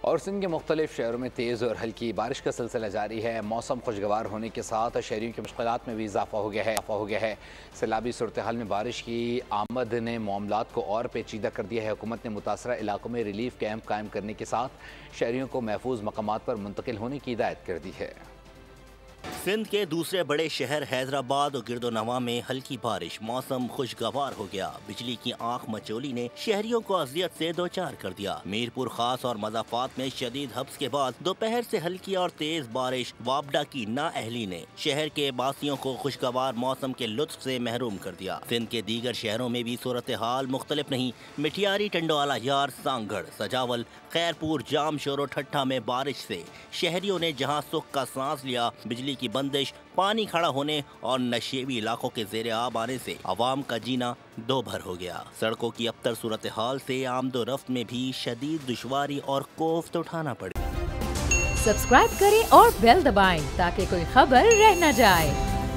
اور سندھ کے مختلف شہروں میں تیز اور ہلکی بارش کا سلسلہ جاری ہے۔ موسم خوشگوار ہونے کے ساتھ شہریوں کی مشکلات میں بھی اضافہ ہو گیا ہے۔ سیلابی صورتحال میں بارش کی آمد نے معاملات کو اور پیچیدہ کر دیا ہے۔ حکومت نے متاثرہ علاقوں میں ریلیف کیمپ قائم کرنے کے ساتھ شہریوں کو محفوظ مقامات پر منتقل ہونے کی ہدایت کر دی ہے۔ سندھ کے دوسرے بڑے شہر حیدرآباد اور گرد و نواح میں ہلکی بارش، موسم خوشگوار ہو گیا۔ بجلی کی آنکھ مچولی نے شہریوں کو اذیت سے دوچار کر دیا۔ میرپور خاص اور مضافات میں شدید حبس کے بعد دوپہر سے ہلکی اور تیز بارش وابڈا کی نااہلی نے شہر کے باسیوں کو خوشگوار موسم کے لطف سے محروم کر دیا۔ سندھ کے دیگر شہروں میں بھی صورتحال مختلف نہیں۔ مٹھیاری، ٹنڈوالا یار، سانگھڑ، سجاول، خیرپور، جام شور و ٹھٹھا میں بارش سے شہریوں نے جہاں سکھ کا سانس لیا، بجلی کی بندش، پانی کھڑا ہونے اور نشیبی علاقوں کے زیر آب آنے سے عوام کا جینا دو بھر ہو گیا۔ سڑکوں کی ابتر صورتحال سے آمد و رفت میں بھی شدید دشواری اور کوفت اٹھانا پڑی۔ سبسکرائب کریں اور بیل دبائیں تاکہ کوئی خبر رہ نہ جائے۔